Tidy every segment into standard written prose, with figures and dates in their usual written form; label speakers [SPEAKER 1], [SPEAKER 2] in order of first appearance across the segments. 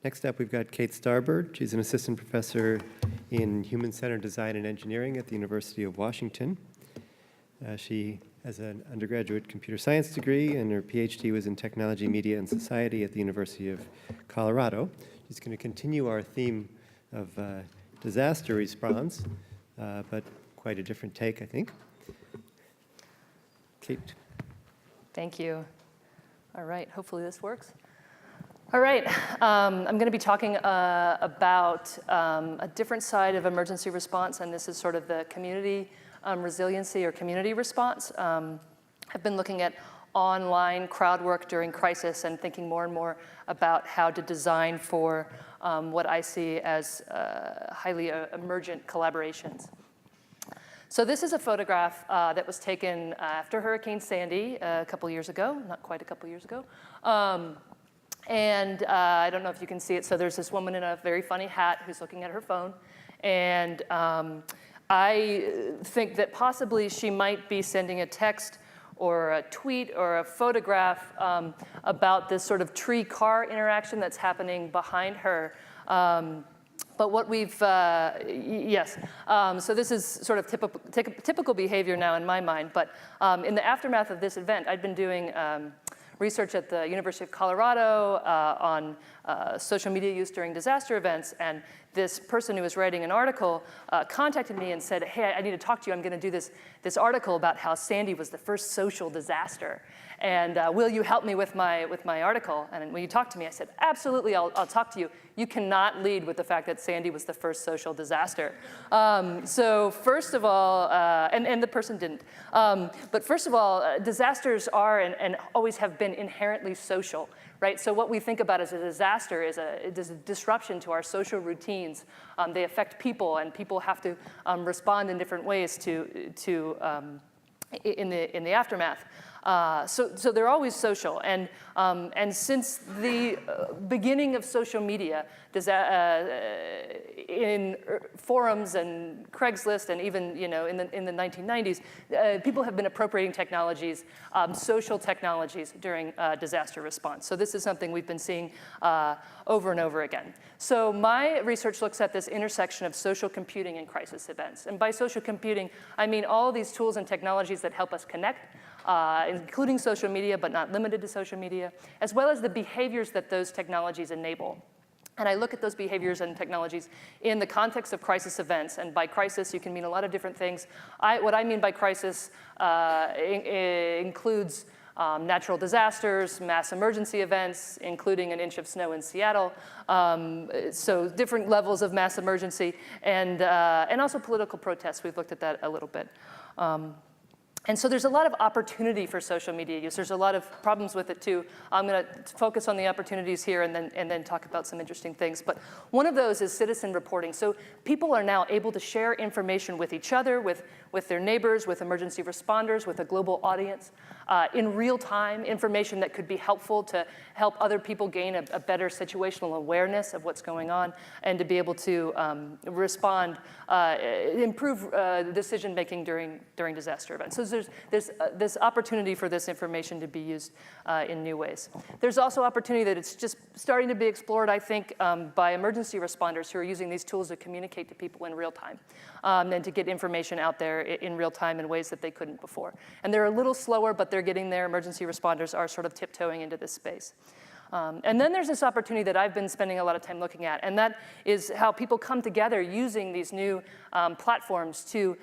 [SPEAKER 1] Next up, we've got Kate Starbird. She's an assistant professor in human-centered design and engineering at the University of Washington. She has an undergraduate computer science degree, and her PhD was in technology, media, and society at the University of Colorado. She's going to continue our theme of disaster response, but quite a different take, I think. Kate.
[SPEAKER 2] Thank you. All right, hopefully this works. All right, I'm going to be talking about a different side of emergency response, and this is sort of the community resiliency or community response. I've been looking at online crowd work during crisis and thinking more and more about how to design for what I see as highly emergent collaborations. So this is a photograph that was taken after Hurricane Sandy a couple years ago, not quite a couple years ago. And I don't know if you can see it. So there's this woman in a very funny hat who's looking at her phone. And I think that possibly she might be sending a text or a tweet or a photograph about this sort of tree-car interaction that's happening behind her. But what we've, yes. So this is sort of typical behavior now in my mind. But in the aftermath of this event, I'd been doing research at the University of Colorado on social media use during disaster events, and this person who was writing an article contacted me and said, hey, I need to talk to you. I'm going to do this article about how Sandy was the first social disaster. And will you help me with my article? And when you talked to me, I said, absolutely, I'll talk to you. You cannot lead with the fact that Sandy was the first social disaster. So first of all, and the person didn't. But first of all, disasters are and always have been inherently social, right? So what we think about as a disaster is a disruption to our social routines. They affect people, and people have to respond in different ways in the aftermath. So they're always social, and since the beginning of social media, in forums and Craigslist, and even in the 1990s, people have been appropriating technologies, social technologies during disaster response. So this is something we've been seeing over and over again. So my research looks at this intersection of social computing and crisis events, and by social computing, I mean all these tools and technologies that help us connect. Including social media, but not limited to social media, as well as the behaviors that those technologies enable. And I look at those behaviors and technologies in the context of crisis events. And by crisis, you can mean a lot of different things. What I mean by crisis includes natural disasters, mass emergency events, including an inch of snow in Seattle. So different levels of mass emergency, and also political protests. We've looked at that a little bit. And so there's a lot of opportunity for social media use. There's a lot of problems with it too. I'm going to focus on the opportunities here and then talk about some interesting things. But one of those is citizen reporting. So people are now able to share information with each other, with their neighbors, with emergency responders, with a global audience, in real time, information that could be helpful to help other people gain a better situational awareness of what's going on, and to be able to respond, improve decision-making during disaster events. So there's this opportunity for this information to be used in new ways. There's also opportunity that it's just starting to be explored, I think, by emergency responders who are using these tools to communicate to people in real time, and to get information out there in real time in ways that they couldn't before. And they're a little slower, but they're getting there. Emergency responders are sort of tiptoeing into this space. And then there's this opportunity that I've been spending a lot of time looking at, and that is how people come together using these new platforms to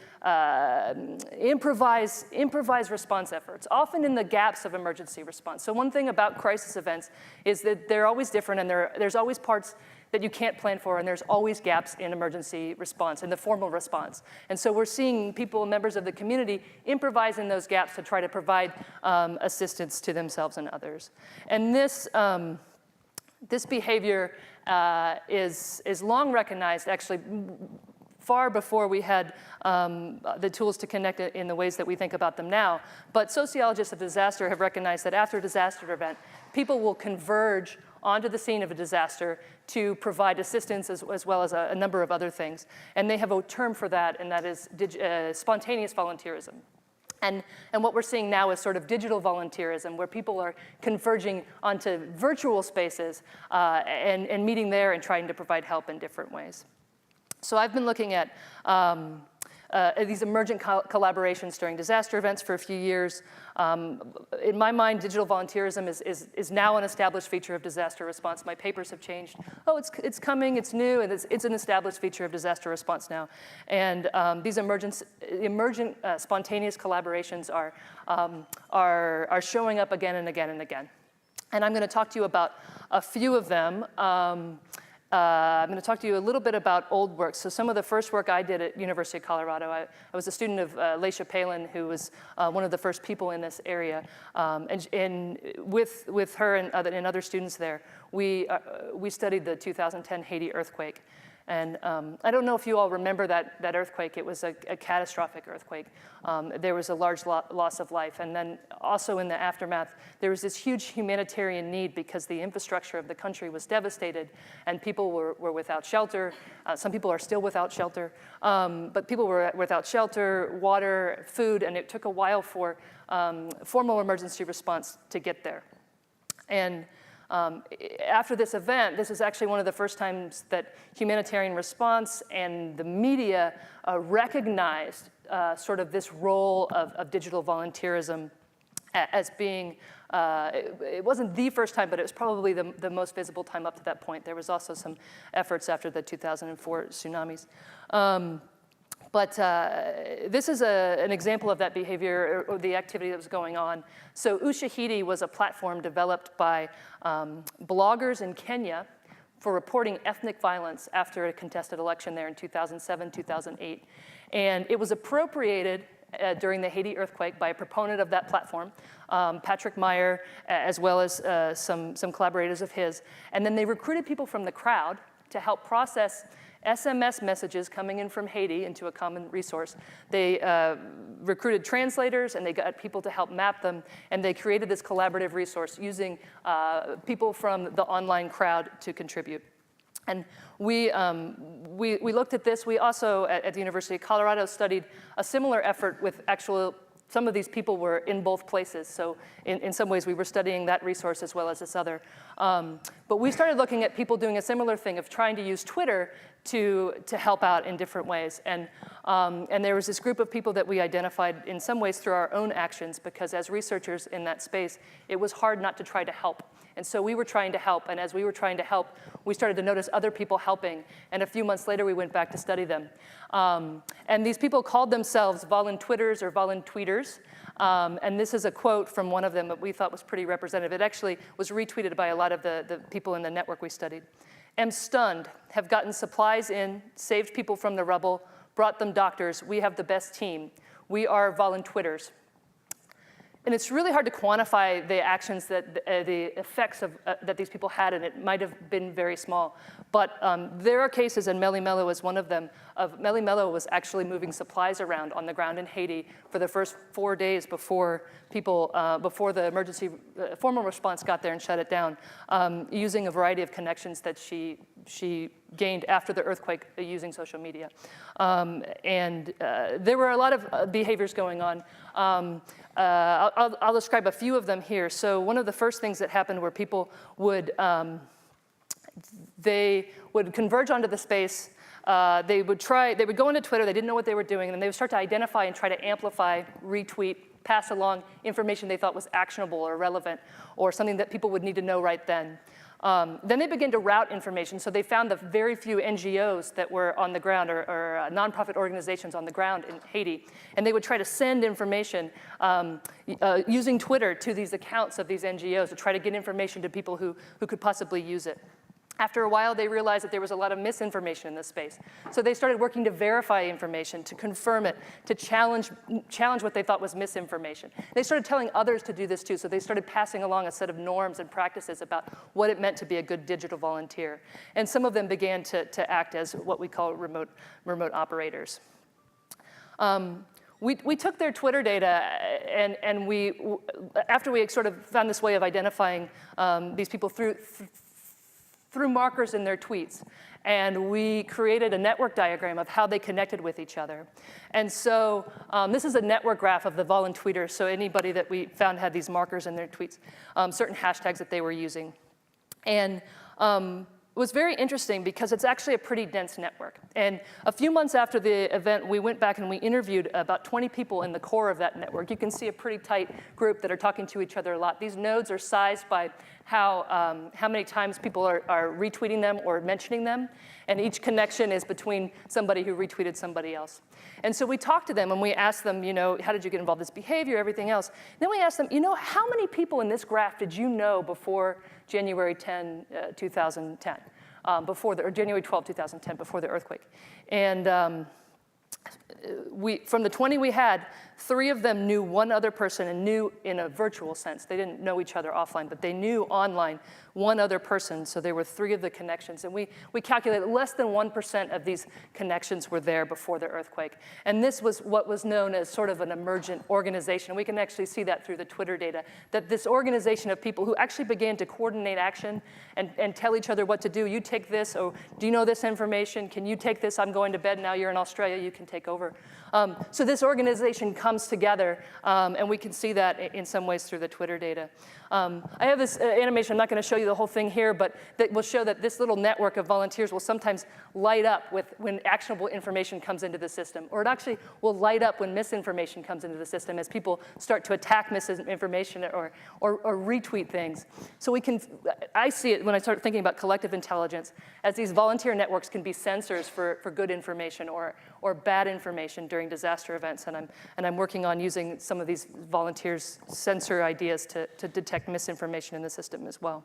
[SPEAKER 2] improvise response efforts, often in the gaps of emergency response. So one thing about crisis events is that they're always different, and there's always parts that you can't plan for, and there's always gaps in emergency response, in the formal response. And so we're seeing people, members of the community, improvise in those gaps to try to provide assistance to themselves and others. And this behavior is long recognized, actually, far before we had the tools to connect it in the ways that we think about them now. But sociologists of disaster have recognized that after a disaster event, people will converge onto the scene of a disaster to provide assistance as well as a number of other things. And they have a term for that, and that is spontaneous volunteerism. And what we're seeing now is sort of digital volunteerism, where people are converging onto virtual spaces and meeting there and trying to provide help in different ways. So I've been looking at these emergent collaborations during disaster events for a few years. In my mind, digital volunteerism is now an established feature of disaster response. My papers have changed. Oh, it's coming, it's new, and it's an established feature of disaster response now. And these emergent spontaneous collaborations are showing up again and again and again. And I'm going to talk to you about a few of them. I'm going to talk to you a little bit about old work. So some of the first work I did at University of Colorado, I was a student of Laisha Palin, who was one of the first people in this area. And with her and other students there, we studied the 2010 Haiti earthquake. And I don't know if you all remember that earthquake. It was a catastrophic earthquake. There was a large loss of life. And then also in the aftermath, there was this huge humanitarian need because the infrastructure of the country was devastated and people were without shelter. Some people are still without shelter. But people were without shelter, water, food, and it took a while for formal emergency response to get there. And after this event, this is actually one of the first times that humanitarian response and the media recognized sort of this role of digital volunteerism as being, it wasn't the first time, but it was probably the most visible time up to that point. There was also some efforts after the 2004 tsunamis. But this is an example of that behavior or the activity that was going on. So Ushahidi was a platform developed by bloggers in Kenya for reporting ethnic violence after a contested election there in 2007, 2008. And it was appropriated during the Haiti earthquake by a proponent of that platform, Patrick Meyer, as well as some collaborators of his. And then they recruited people from the crowd to help process SMS messages coming in from Haiti into a common resource. They recruited translators and they got people to help map them, and they created this collaborative resource using people from the online crowd to contribute. And we looked at this. We also, at the University of Colorado, studied a similar effort with some of these people were in both places. So in some ways, we were studying that resource as well as this other. But we started looking at people doing a similar thing of trying to use Twitter to help out in different ways. And there was this group of people that we identified in some ways through our own actions, because as researchers in that space, it was hard not to try to help. And so we were trying to help, and as we were trying to help, we started to notice other people helping, and a few months later we went back to study them. And these people called themselves volunTwitters or volunTweeters, and this is a quote from one of them that we thought was pretty representative. It actually was retweeted by a lot of the people in the network we studied. "Am stunned, have gotten supplies in, saved people from the rubble, brought them doctors. We have the best team. We are volunTwitters." And it's really hard to quantify the actions that the effects that these people had, and it might have been very small. But there are cases, and Meli Melo is one of them, Meli Melo was actually moving supplies around on the ground in Haiti for the first 4 days before before the emergency formal response got there and shut it down, using a variety of connections that she gained after the earthquake using social media. And there were a lot of behaviors going on. I'll describe a few of them here. So one of the first things that happened were people would they would converge onto the space. They would go into Twitter, they didn't know what they were doing, and then they would start to identify and try to amplify, retweet, pass along information they thought was actionable or relevant or something that people would need to know right then. Then they began to route information, so they found the very few NGOs that were on the ground or nonprofit organizations on the ground in Haiti, and they would try to send information using Twitter to these accounts of these NGOs to try to get information to people who could possibly use it. After a while, they realized that there was a lot of misinformation in this space. So they started working to verify information, to confirm it, to challenge what they thought was misinformation. They started telling others to do this too, so they started passing along a set of norms and practices about what it meant to be a good digital volunteer. And some of them began to act as what we call remote operators. We took their Twitter data, and after we sort of found this way of identifying these people through threw markers in their tweets. And we created a network diagram of how they connected with each other. And so this is a network graph of the volunteers. So anybody that we found had these markers in their tweets, certain hashtags that they were using. And it was very interesting because it's actually a pretty dense network. And a few months after the event, we went back and we interviewed about 20 people in the core of that network. You can see a pretty tight group that are talking to each other a lot. These nodes are sized by how many times people are retweeting them or mentioning them. And each connection is between somebody who retweeted somebody else. And so we talked to them and we asked them, how did you get involved in this behavior, everything else. Then we asked them, how many people in this graph did you know before January 10, 2010, or January 12, 2010, before the earthquake? And from the 20 we had, 3 of them knew one other person and knew in a virtual sense. They didn't know each other offline, but they knew online one other person. So there were 3 of the connections. And we calculated less than 1% of these connections were there before the earthquake. And this was what was known as sort of an emergent organization. We can actually see that through the Twitter data, that this organization of people who actually began to coordinate action and tell each other what to do. You take this, or do you know this information? Can you take this? I'm going to bed now. You're in Australia. You can take over. So this organization comes together, and we can see that in some ways through the Twitter data. I have this animation. I'm not going to show you the whole thing here, but that will show that this little network of volunteers will sometimes light up when actionable information comes into the system, or it actually will light up when misinformation comes into the system as people start to attack misinformation or retweet things. So I see it when I start thinking about collective intelligence as these volunteer networks can be sensors for good information or bad information during disaster events, and I'm working on using some of these volunteers' sensor ideas to detect misinformation in the system as well.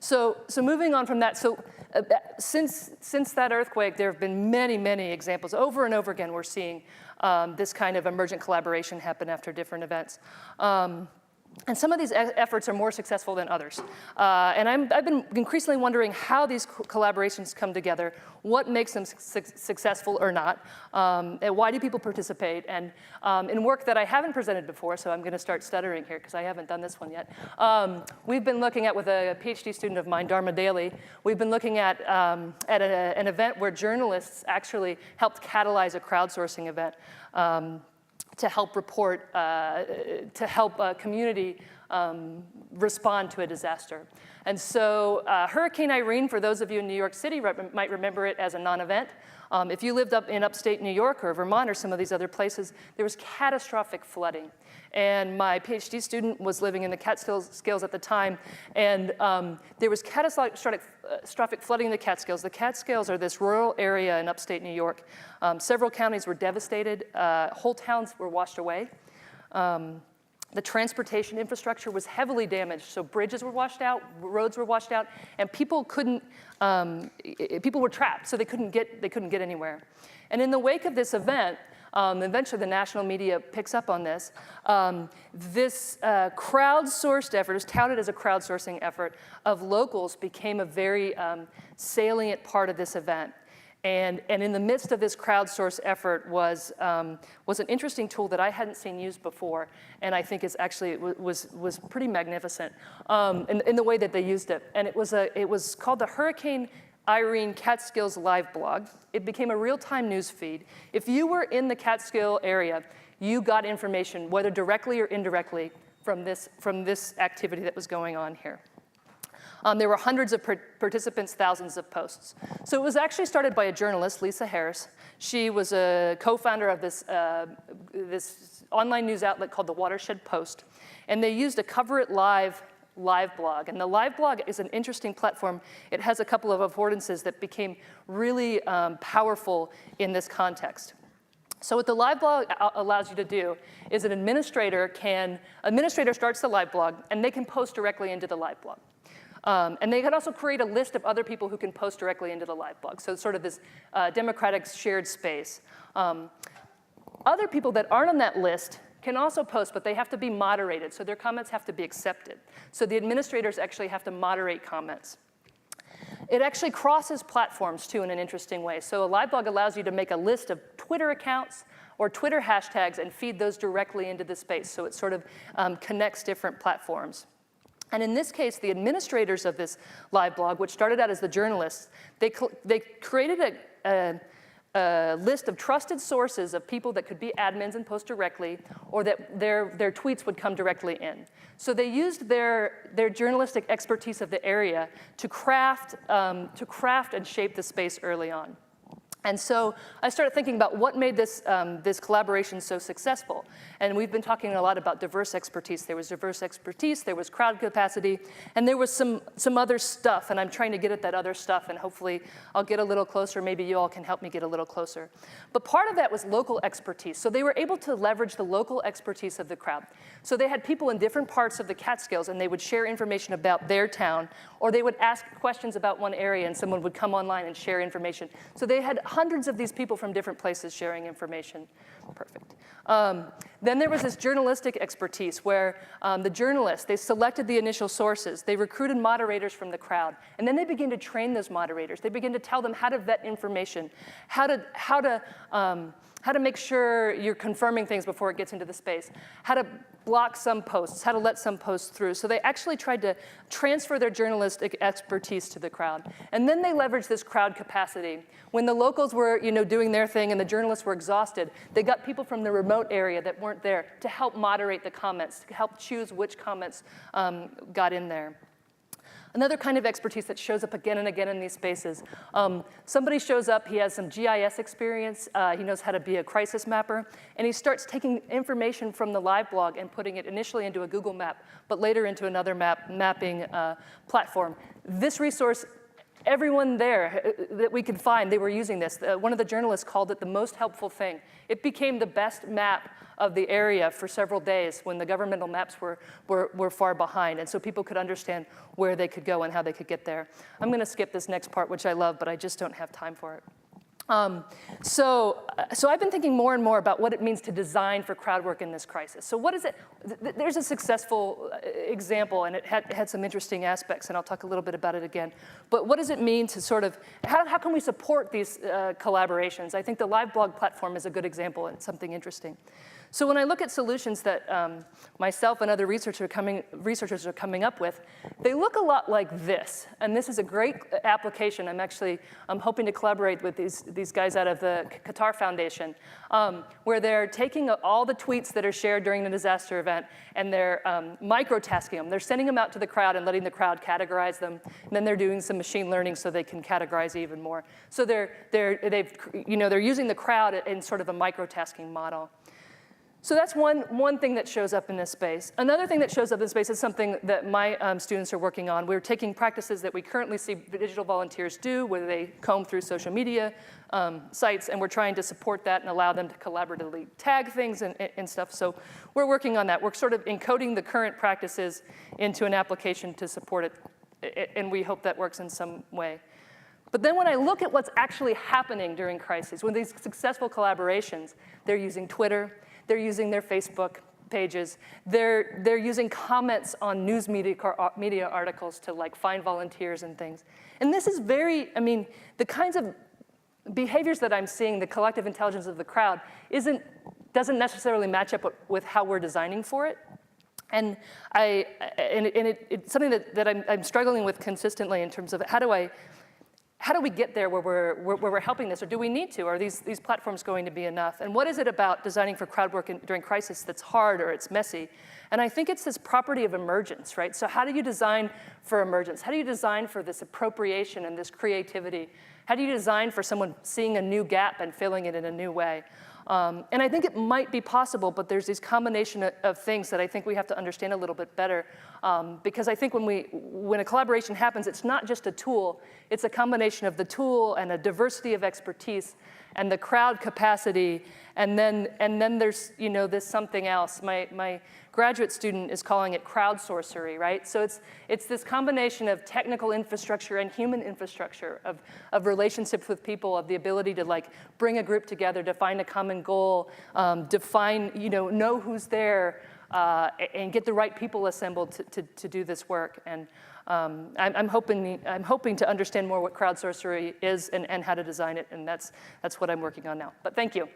[SPEAKER 2] So moving on from that, since that earthquake, there have been many, many examples. Over and over again, we're seeing this kind of emergent collaboration happen after different events. And some of these efforts are more successful than others. And I've been increasingly wondering how these collaborations come together, what makes them successful or not, and why do people participate. And in work that I haven't presented before, so I'm going to start stuttering here because I haven't done this one yet, we've been looking at, with a PhD student of mine, Dharma Daly, we've been looking at an event where journalists actually helped catalyze a crowdsourcing event to help report, to help a community respond to a disaster. And so Hurricane Irene, for those of you in New York City, might remember it as a non-event. If you lived up in upstate New York or Vermont or some of these other places, there was catastrophic flooding. And my PhD student was living in the Catskills at the time, and there was catastrophic flooding in the Catskills. The Catskills are this rural area in upstate New York. Several counties were devastated. Whole towns were washed away. The transportation infrastructure was heavily damaged, so bridges were washed out, roads were washed out, and people were trapped, so they couldn't get anywhere. And in the wake of this event, eventually the national media picks up on this. This crowdsourced effort, is touted as a crowdsourcing effort of locals, became a very salient part of this event. And in the midst of this crowdsource effort was an interesting tool that I hadn't seen used before, and I think was pretty magnificent in the way that they used it. And it was called the Hurricane Irene Catskills Live Blog. It became a real-time news feed. If you were in the Catskill area, you got information, whether directly or indirectly, from this activity that was going on here. There were hundreds of participants, thousands of posts. So it was actually started by a journalist, Lisa Harris. She was a co-founder of this online news outlet called the Watershed Post. And they used a Cover It Live blog. And the live blog is an interesting platform. It has a couple of affordances that became really powerful in this context. So what the live blog allows you to do is an administrator starts the live blog, and they can post directly into the live blog. And they can also create a list of other people who can post directly into the live blog. So it's sort of this democratic shared space. Other people that aren't on that list can also post, but they have to be moderated. So their comments have to be accepted. So the administrators actually have to moderate comments. It actually crosses platforms, too, in an interesting way. So a live blog allows you to make a list of Twitter accounts or Twitter hashtags and feed those directly into the space. So it sort of connects different platforms. And in this case, the administrators of this live blog, which started out as the journalists, they created a list of trusted sources of people that could be admins and post directly, or that their tweets would come directly in. So they used their journalistic expertise of the area to craft and shape the space early on. And so I started thinking about what made this collaboration so successful. And we've been talking a lot about diverse expertise. There was diverse expertise, there was crowd capacity, and there was some other stuff. And I'm trying to get at that other stuff, and hopefully I'll get a little closer. Maybe you all can help me get a little closer. But part of that was local expertise. So they were able to leverage the local expertise of the crowd. So they had people in different parts of the Catskills, and they would share information about their town, or they would ask questions about one area, and someone would come online and share information. So they had hundreds of these people from different places sharing information. Perfect. Then there was this journalistic expertise where the journalists, they selected the initial sources, they recruited moderators from the crowd, and then they began to train those moderators. They began to tell them how to vet information, how to make sure you're confirming things before it gets into the space, how to block some posts, how to let some posts through. So they actually tried to transfer their journalistic expertise to the crowd. And then they leveraged this crowd capacity. When the locals were doing their thing and the journalists were exhausted, they got people from the remote area that weren't there to help moderate the comments, to help choose which comments got in there. Another kind of expertise that shows up again and again in these spaces. Somebody shows up, he has some GIS experience, he knows how to be a crisis mapper, and he starts taking information from the live blog and putting it initially into a Google map, but later into another mapping platform. This resource, everyone there that we could find, they were using this. One of the journalists called it the most helpful thing. It became the best map of the area for several days when the governmental maps were far behind, and so people could understand where they could go and how they could get there. I'm going to skip this next part, which I love, but I just don't have time for it. So I've been thinking more and more about what it means to design for crowd work in this crisis. So what is it? There's a successful example, and it had some interesting aspects, and I'll talk a little bit about it again. But what does it mean to sort of, how can we support these collaborations? I think the live blog platform is a good example and something interesting. So when I look at solutions that myself and other researchers are coming up with, they look a lot like this. And this is a great application. I'm hoping to collaborate with these guys out of the Qatar Foundation, where they're taking all the tweets that are shared during the disaster event, and they're microtasking them. They're sending them out to the crowd and letting the crowd categorize them. And then they're doing some machine learning so they can categorize even more. So they're using the crowd in sort of a microtasking model. So that's one thing that shows up in this space. Another thing that shows up in this space is something that my students are working on. We're taking practices that we currently see digital volunteers do, where they comb through social media sites, and we're trying to support that and allow them to collaboratively tag things and stuff. So we're working on that. We're sort of encoding the current practices into an application to support it, and we hope that works in some way. But then when I look at what's actually happening during crises, when these successful collaborations, they're using Twitter, they're using their Facebook pages, they're using comments on news media articles to like find volunteers and things. And this is the kinds of behaviors that I'm seeing, the collective intelligence of the crowd, doesn't necessarily match up with how we're designing for it. And it's something that I'm struggling with consistently in terms of how do we get there where we're helping this, or do we need to? Are these platforms going to be enough? And what is it about designing for crowd work during crisis that's hard or it's messy? And I think it's this property of emergence, right? So how do you design for emergence? How do you design for this appropriation and this creativity? How do you design for someone seeing a new gap and filling it in a new way? And I think it might be possible, but there's this combination of things that I think we have to understand a little bit better. Because I think when a collaboration happens, it's not just a tool, it's a combination of the tool and a diversity of expertise and the crowd capacity, and then there's this something else. My graduate student is calling it crowdsourcery, right? So it's this combination of technical infrastructure and human infrastructure, of relationships with people, of the ability to like bring a group together, define a common goal, know who's there, and get the right people assembled to do this work. And I'm hoping to understand more what crowdsourcery is and how to design it, and that's what I'm working on now. But thank you.